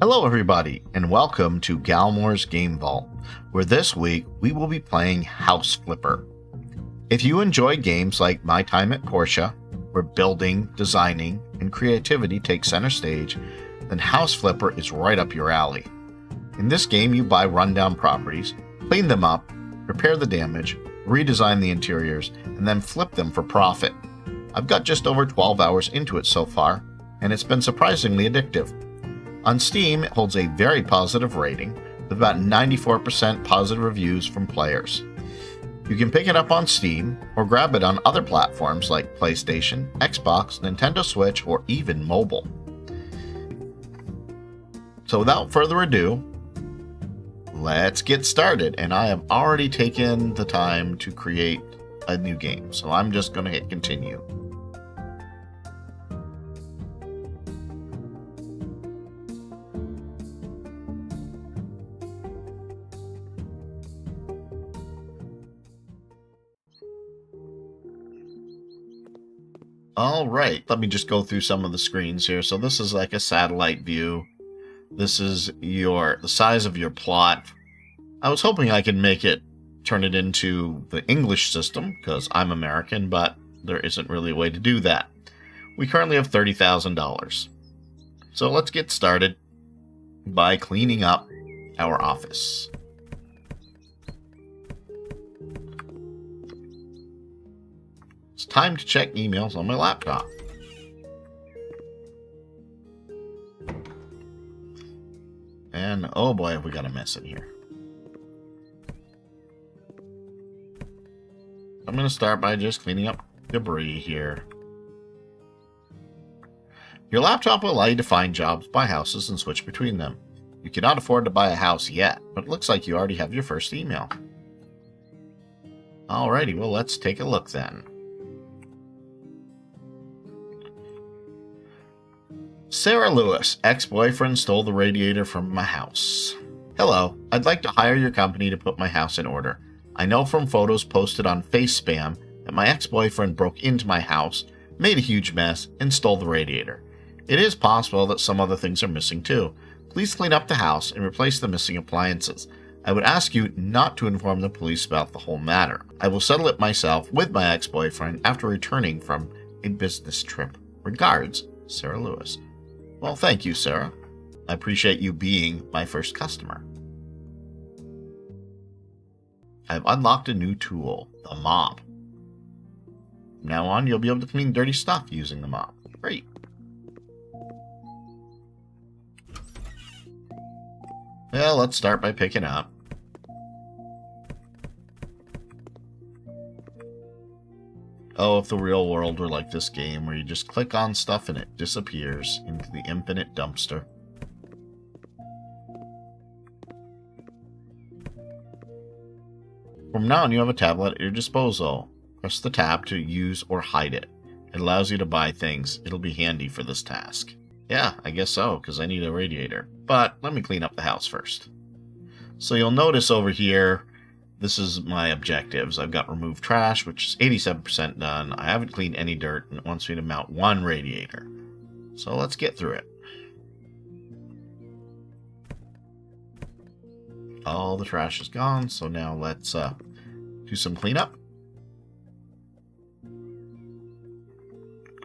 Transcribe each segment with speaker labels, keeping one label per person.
Speaker 1: Hello everybody, and welcome to Galmore's Game Vault, where this week we will be playing House Flipper. If you enjoy games like My Time at Portia, where building, designing, and creativity take center stage, then House Flipper is right up your alley. In this game you buy rundown properties, clean them up, repair the damage, redesign the interiors, and then flip them for profit. I've got just over 12 hours into it so far, and it's been surprisingly addictive. On Steam, it holds a very positive rating, with about 94% positive reviews from players. You can pick it up on Steam, or grab it on other platforms like PlayStation, Xbox, Nintendo Switch, or even mobile. So without further ado, let's get started, and I have already taken the time to create a new game, so I'm just going to hit continue. All right, let me just go through some of the screens here. So this is like a satellite view. This is the size of your plot. I was hoping I could turn it into the English system, because I'm American, but there isn't really a way to do that. We currently have $30,000. So let's get started by cleaning up our office. It's time to check emails on my laptop. And oh boy, have we got a mess in here. I'm going to start by just cleaning up debris here. Your laptop will allow you to find jobs, buy houses, and switch between them. You cannot afford to buy a house yet, but it looks like you already have your first email. Alrighty, well let's take a look then. Sarah Lewis, ex-boyfriend stole the radiator from my house. Hello, I'd like to hire your company to put my house in order. I know from photos posted on FaceSpam that my ex-boyfriend broke into my house, made a huge mess, and stole the radiator. It is possible that some other things are missing too. Please clean up the house and replace the missing appliances. I would ask you not to inform the police about the whole matter. I will settle it myself with my ex-boyfriend after returning from a business trip. Regards, Sarah Lewis. Well, thank you, Sarah. I appreciate you being my first customer. I've unlocked a new tool, the mop. From now on, you'll be able to clean dirty stuff using the mop. Great. Well, let's start by picking up. Oh, if the real world were like this game, where you just click on stuff and it disappears into the infinite dumpster. From now on, you have a tablet at your disposal. Press the tab to use or hide it. It allows you to buy things. It'll be handy for this task. Yeah, I guess so, because I need a radiator. But let me clean up the house first. So you'll notice over here, this is my objectives. I've got remove trash, which is 87% done. I haven't cleaned any dirt, and it wants me to mount one radiator. So let's get through it. All the trash is gone, so now let's do some cleanup.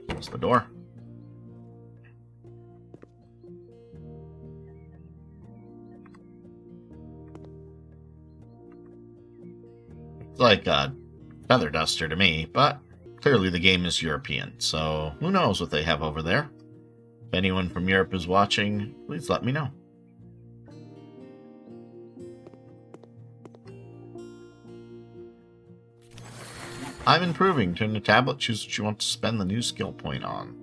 Speaker 1: Close the door. It's like a feather duster to me, but clearly the game is European, so who knows what they have over there. If anyone from Europe is watching, please let me know. I'm improving. Turn the tablet, choose what you want to spend the new skill point on.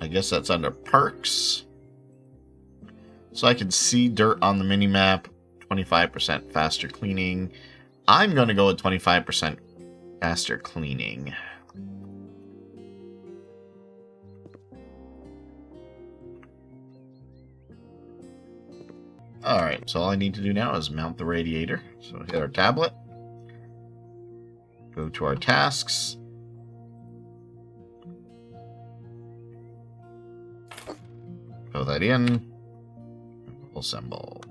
Speaker 1: I guess that's under perks. So I can see dirt on the minimap, 25% faster cleaning. I'm going to go with 25% faster cleaning. Alright, so all I need to do now is mount the radiator. So hit our tablet, go to our tasks, Fill that in. Assemble.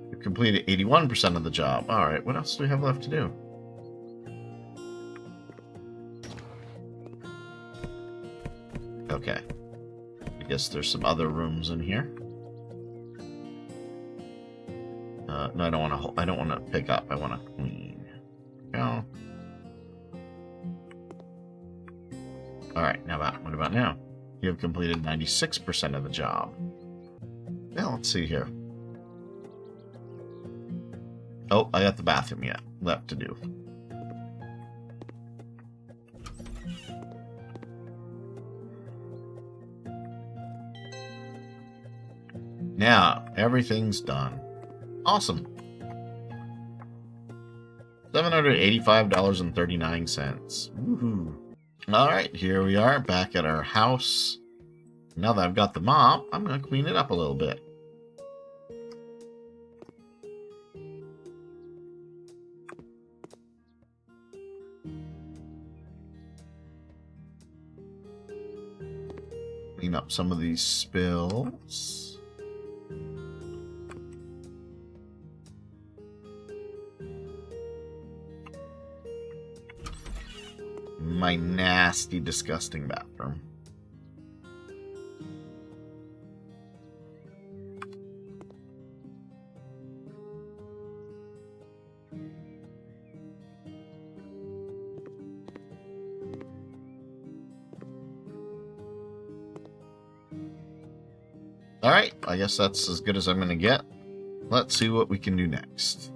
Speaker 1: We've completed 81% of the job. Alright, what else do we have left to do? Okay. I guess there's some other rooms in here. No, I don't want to pick up. I want to clean. Go. All right. What about now? You have completed 96% of the job. Now let's see here. Oh, I got the bathroom yet left to do. Now everything's done. Awesome. $785.39. Woohoo. Alright, here we are back at our house. Now that I've got the mop, I'm going to clean it up a little bit. Clean up some of these spills. My nasty, disgusting bathroom. Alright, I guess that's as good as I'm going to get. Let's see what we can do next.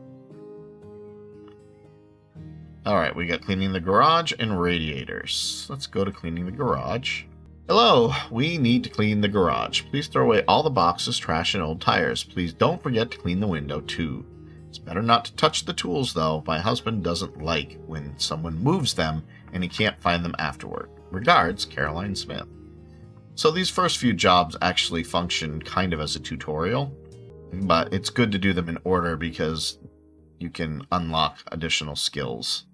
Speaker 1: Alright, we got cleaning the garage and radiators. Let's go to cleaning the garage. Hello, we need to clean the garage. Please throw away all the boxes, trash, and old tires. Please don't forget to clean the window too. It's better not to touch the tools though. My husband doesn't like when someone moves them and he can't find them afterward. Regards, Caroline Smith. So these first few jobs actually function kind of as a tutorial, but it's good to do them in order because you can unlock additional skills.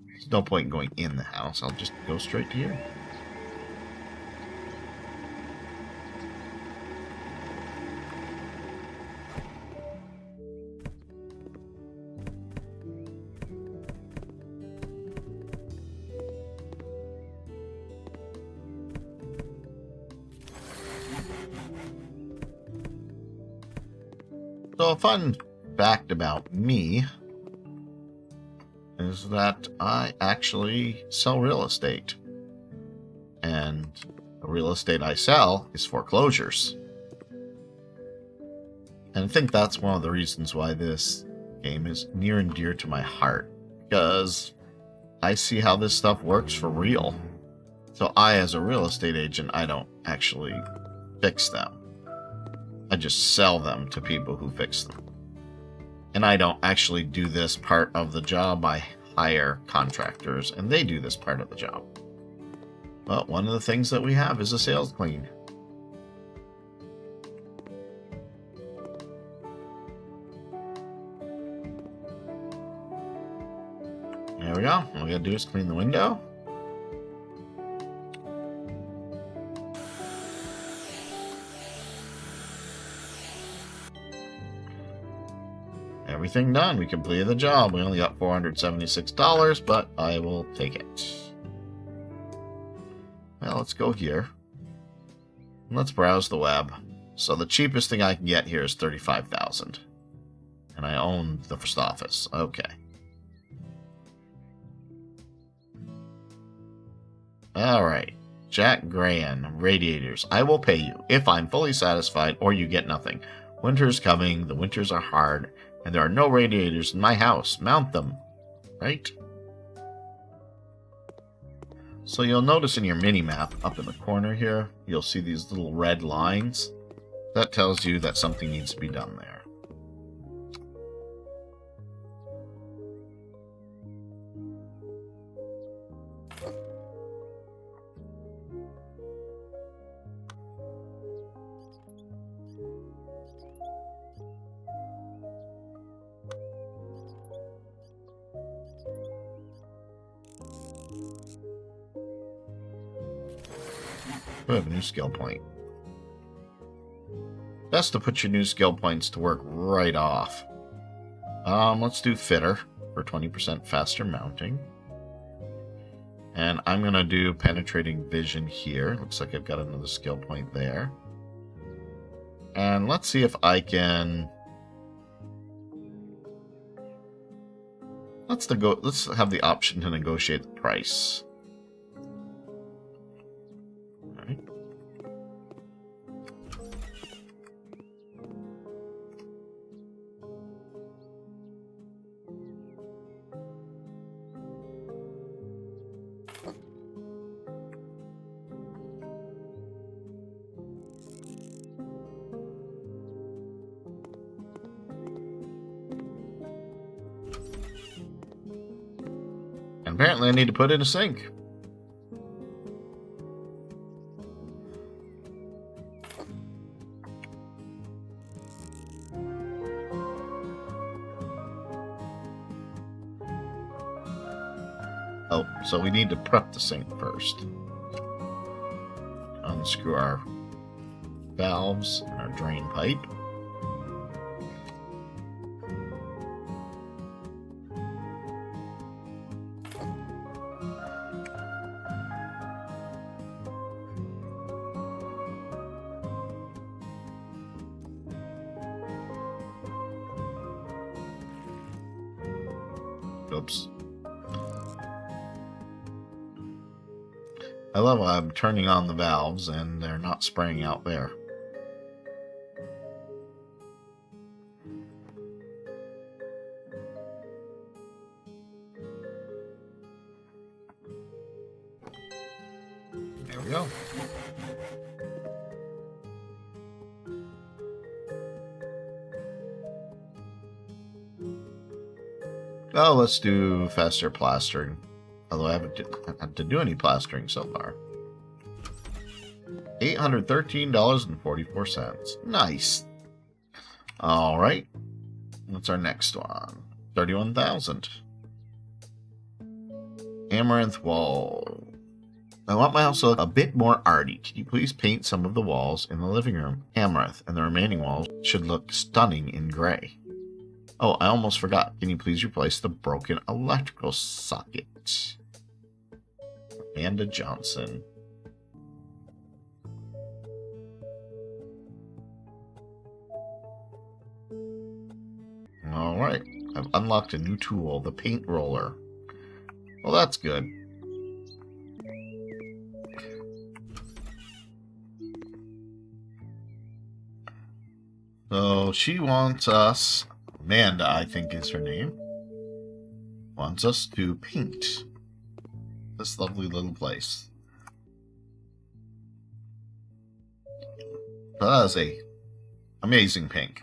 Speaker 1: There's no point in going in the house. I'll just go straight to here. So a fun fact about me is that I actually sell real estate. And the real estate I sell is foreclosures. And I think that's one of the reasons why this game is near and dear to my heart. Because I see how this stuff works for real. So I, as a real estate agent, I don't actually fix them. I just sell them to people who fix them. And I don't actually do this part of the job. I hire contractors, and they do this part of the job. But one of the things that we have is a sales clean. There we go. All we gotta do is clean the window. Everything done. We completed the job. We only got $476, but I will take it. Well, let's go here. Let's browse the web. So the cheapest thing I can get here is $35,000. And I own the first office. Okay. Alright. Jack Gran, Radiators. I will pay you if I'm fully satisfied or you get nothing. Winter's coming. The winters are hard. And there are no radiators in my house. Mount them. Right? So you'll notice in your mini-map up in the corner here, you'll see these little red lines. That tells you that something needs to be done there. We have a new skill point. Best to put your new skill points to work right off. Let's do fitter for 20% faster mounting. And I'm going to do penetrating vision here. Looks like I've got another skill point there. And let's see if I can... Let's have the option to negotiate the price. All right. And apparently I need to put in a sink. Oh, so we need to prep the sink first. Unscrew our valves and our drain pipe. Oops. I love how I'm turning on the valves and they're not spraying out there. There we go. Oh, let's do faster plastering. Although I haven't had to do any plastering so far. $813.44. Nice. Alright. What's our next one? 31,000. Amaranth wall. I want my house to look a bit more arty. Can you please paint some of the walls in the living room amaranth, and the remaining walls should look stunning in gray? Oh, I almost forgot. Can you please replace the broken electrical socket? Amanda Johnson. Alright. I've unlocked a new tool, the paint roller. Well, that's good. So she wants us, Amanda, I think is her name, wants us to paint this lovely little place. So that is a amazing pink.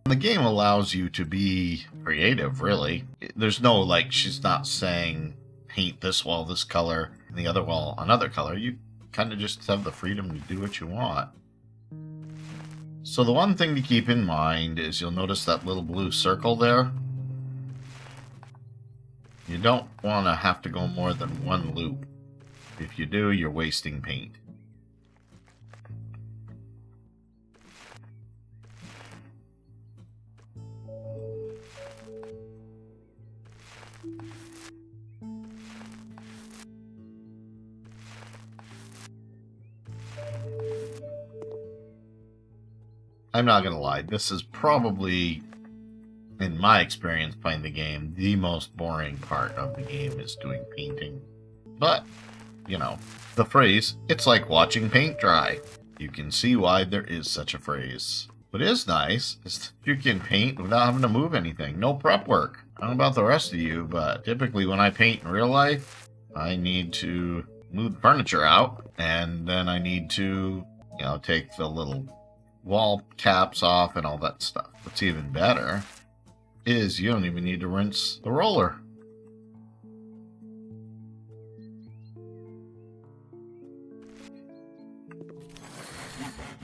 Speaker 1: The game allows you to be creative, really. There's no, like, she's not saying paint this wall this color and the other wall another color. You kind of just have the freedom to do what you want. So the one thing to keep in mind is you'll notice that little blue circle there. You don't want to have to go more than one loop. If you do, you're wasting paint. I'm not going to lie, this is probably, in my experience playing the game, the most boring part of the game is doing painting. But, you know, the phrase, it's like watching paint dry. You can see why there is such a phrase. What is nice is that you can paint without having to move anything. No prep work. I don't know about the rest of you, but typically when I paint in real life, I need to move the furniture out, and then I need to, you know, take the little wall caps off and all that stuff. What's even better is you don't even need to rinse the roller.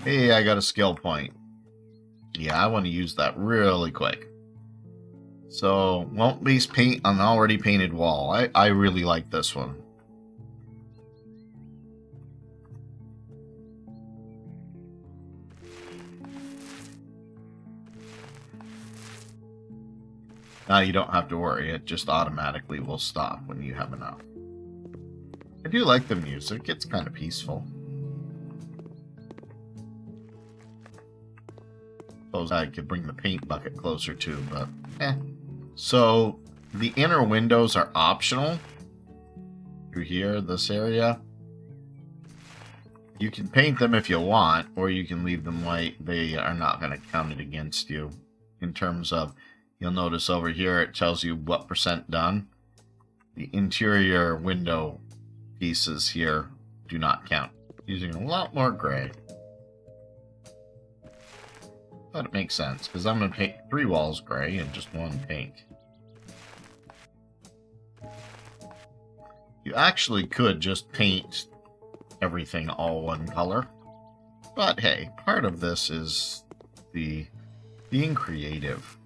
Speaker 1: Hey, I got a skill point. Yeah, I want to use that really quick. So, won't base paint on an already painted wall. I really like this one. Now you don't have to worry, it just automatically will stop when you have enough. I do like the music, it's kind of peaceful. Suppose I could bring the paint bucket closer too, but So the inner windows are optional. Through here, this area. You can paint them if you want, or you can leave them white. They are not going to count it against you. In terms of, you'll notice over here it tells you what % done. The interior window pieces here do not count. Using a lot more gray. But it makes sense, because I'm going to paint 3 walls gray and just 1 pink. You actually could just paint everything all one color. But hey, part of this is being creative.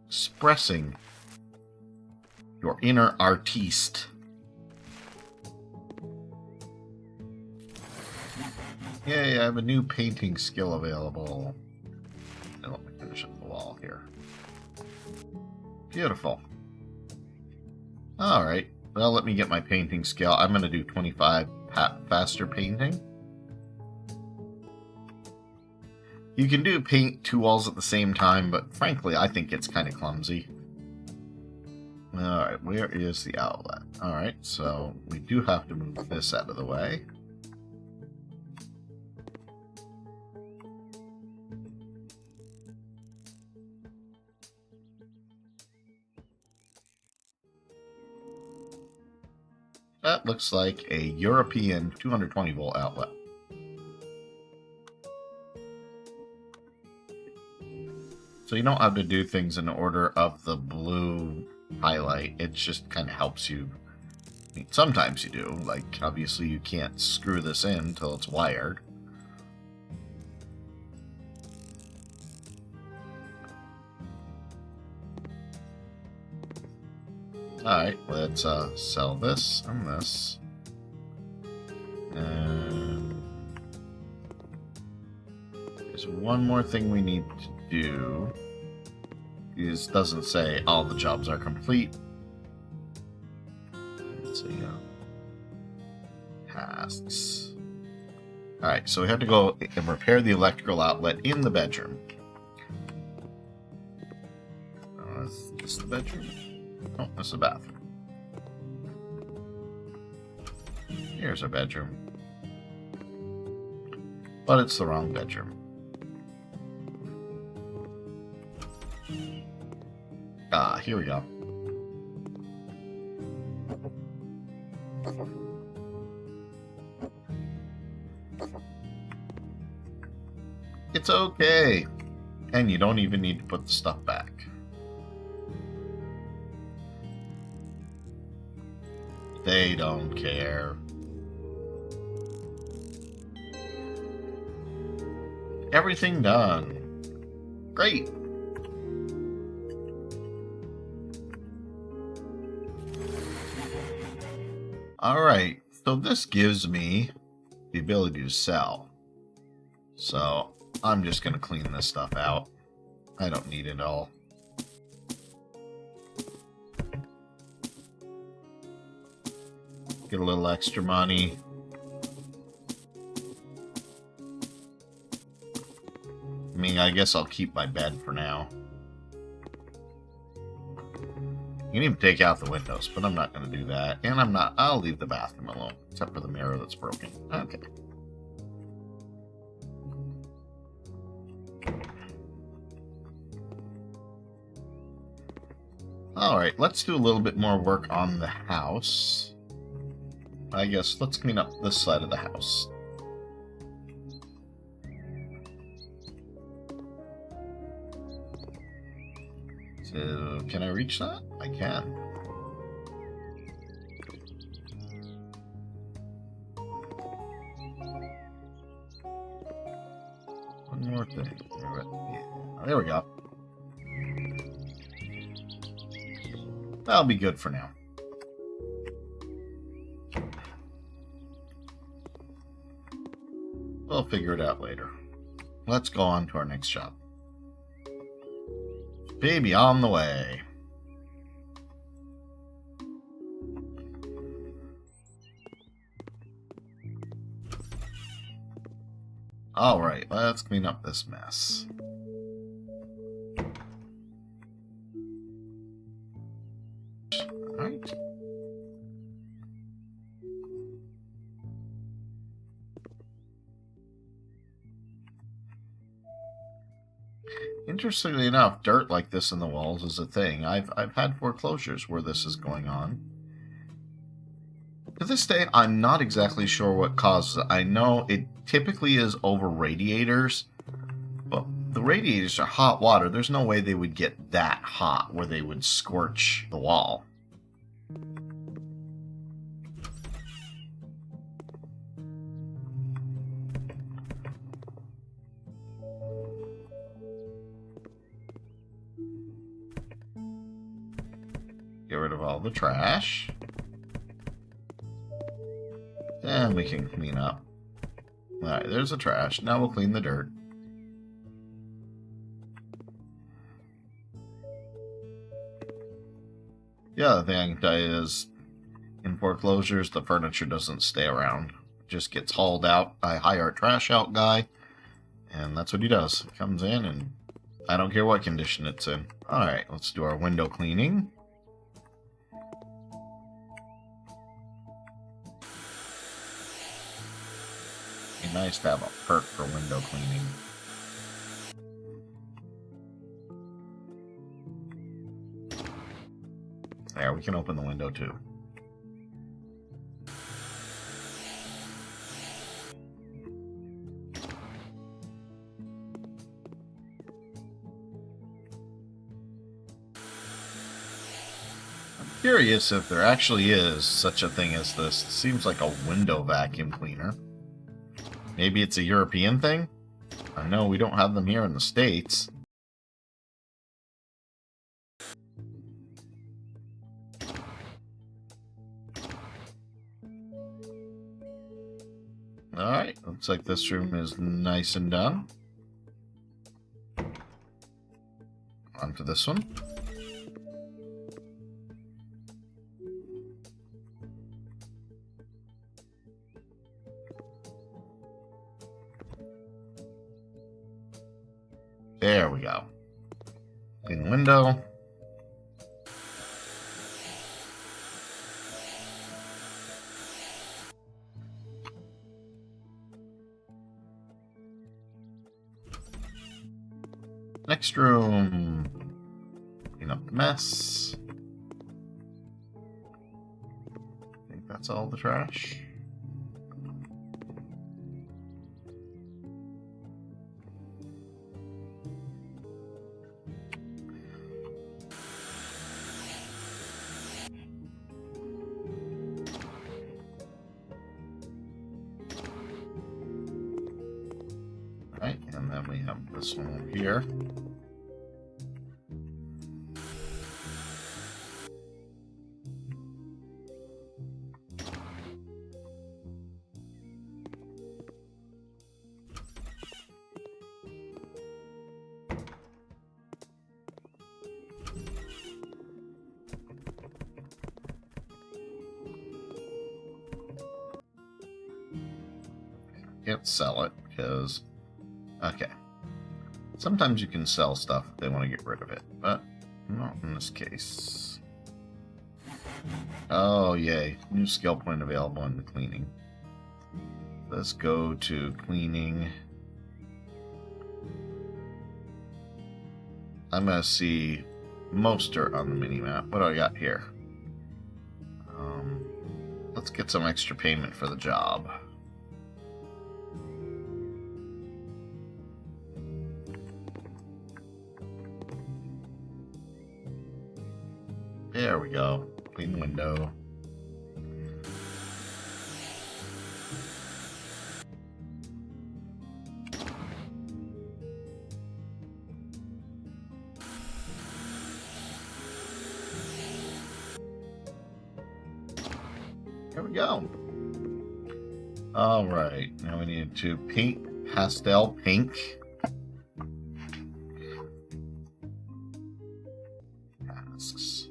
Speaker 1: Expressing your inner artiste. Yay, I have a new painting skill available. And let me finish up the wall here. Beautiful. Alright. Well, let me get my painting skill. I'm going to do 25 faster painting. You can paint 2 walls at the same time, but frankly, I think it's kind of clumsy. Alright, where is the outlet? Alright, so we do have to move this out of the way. That looks like a European 220 volt outlet. So you don't have to do things in order of the blue highlight. It just kind of helps you. I mean, sometimes you do. Like, obviously you can't screw this in until it's wired. Alright, let's sell this and this. And there's one more thing we need to do. This doesn't say all the jobs are complete. Let's see. Tasks. Alright, so we have to go and repair the electrical outlet in the bedroom. Is this the bedroom? Oh, this is the bathroom. Here's our bedroom. But it's the wrong bedroom. Ah, here we go. It's okay. And you don't even need to put the stuff back. They don't care. Everything done. Great. Alright, so this gives me the ability to sell. So I'm just going to clean this stuff out. I don't need it all. Get a little extra money. I mean, I guess I'll keep my bed for now. You can even take out the windows, but I'm not going to do that. And I'll leave the bathroom alone, except for the mirror that's broken. Okay. Alright, let's do a little bit more work on the house. I guess let's clean up this side of the house. So, can I reach that? I can. One more thing. There we go. That'll be good for now. We'll figure it out later. Let's go on to our next job. Baby on the way. Alright, let's clean up this mess. Alright. Interestingly enough, dirt like this in the walls is a thing. I've had foreclosures where this is going on. To this day, I'm not exactly sure what causes it. I know it typically is over radiators, but the radiators are hot water. There's no way they would get that hot where they would scorch the wall. Get rid of all the trash. And we can clean up. Alright, there's the trash. Now we'll clean the dirt. The other thing I can tell you is, in foreclosures, the furniture doesn't stay around. It just gets hauled out. I hire a trash out guy, and that's what he does. He comes in, and I don't care what condition it's in. Alright, let's do our window cleaning. Be nice to have a perk for window cleaning. There, we can open the window too. I'm curious if there actually is such a thing as this. It seems like a window vacuum cleaner. Maybe it's a European thing? I know we don't have them here in the States. Alright, looks like this room is nice and done. On to this one. There we go. Clean the window. Next room. Clean up the mess. I think that's all the trash. Right, and then we have this one over here. Can't sell it because, okay. Sometimes you can sell stuff if they want to get rid of it, but not in this case. Oh, yay. New skill point available in the cleaning. Let's go to cleaning. I'm going to see most dirt on the mini-map. What do I got here? Let's get some extra payment for the job. There we go. Clean the window. There we go. All right. Now we need to paint pastel pink. Tasks.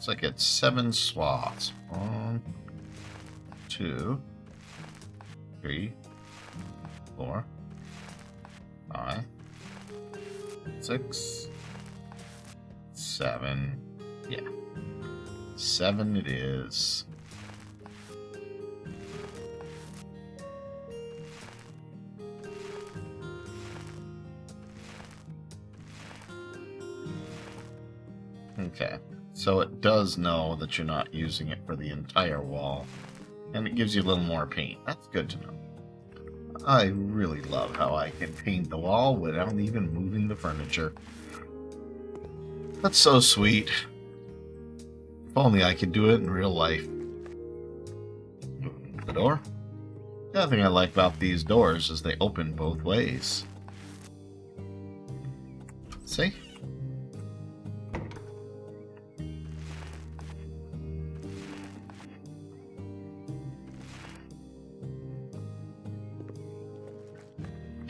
Speaker 1: Looks like it's 7 slots. 1, 2, 3, 4, 5, 6, 7. Yeah. 7 it is. Okay, so it does know that you're not using it for the entire wall, and it gives you a little more paint. That's good to know. I really love how I can paint the wall without even moving the furniture. That's so sweet. If only I could do it in real life. The door. The other thing I like about these doors is they open both ways. See?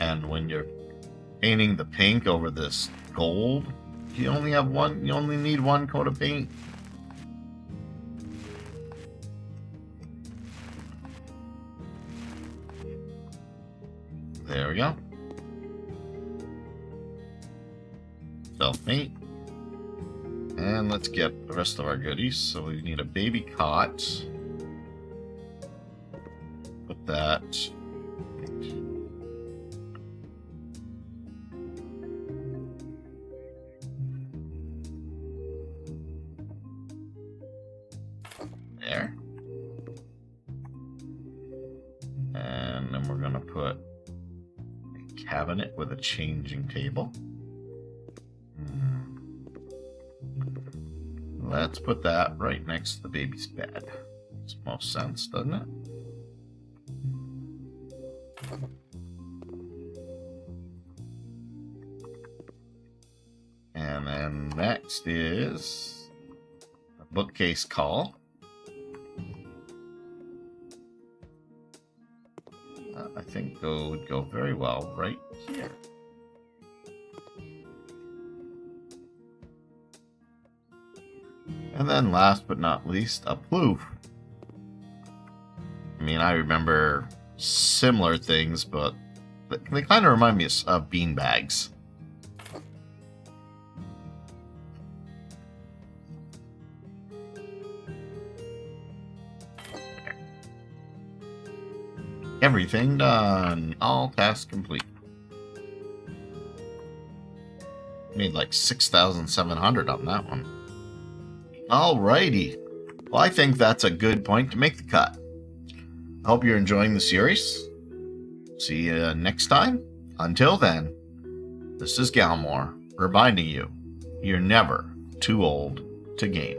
Speaker 1: And when you're painting the pink over this gold, you only need one coat of paint. There we go. Self-paint. And let's get the rest of our goodies. So we need a baby cot. Put that. There. And then we're going to put a cabinet with a changing table. Let's put that right next to the baby's bed. Makes most sense, doesn't it? And then next is a bookcase call. I think it would go very well right here. And then last but not least, a floof. I mean, I remember similar things, but they kind of remind me of bean bags. Everything done. All tasks complete. Made like 6,700 on that one. Alrighty. Well, I think that's a good point to make the cut. I hope you're enjoying the series. See you next time. Until then, this is Galmore reminding you, you're never too old to game.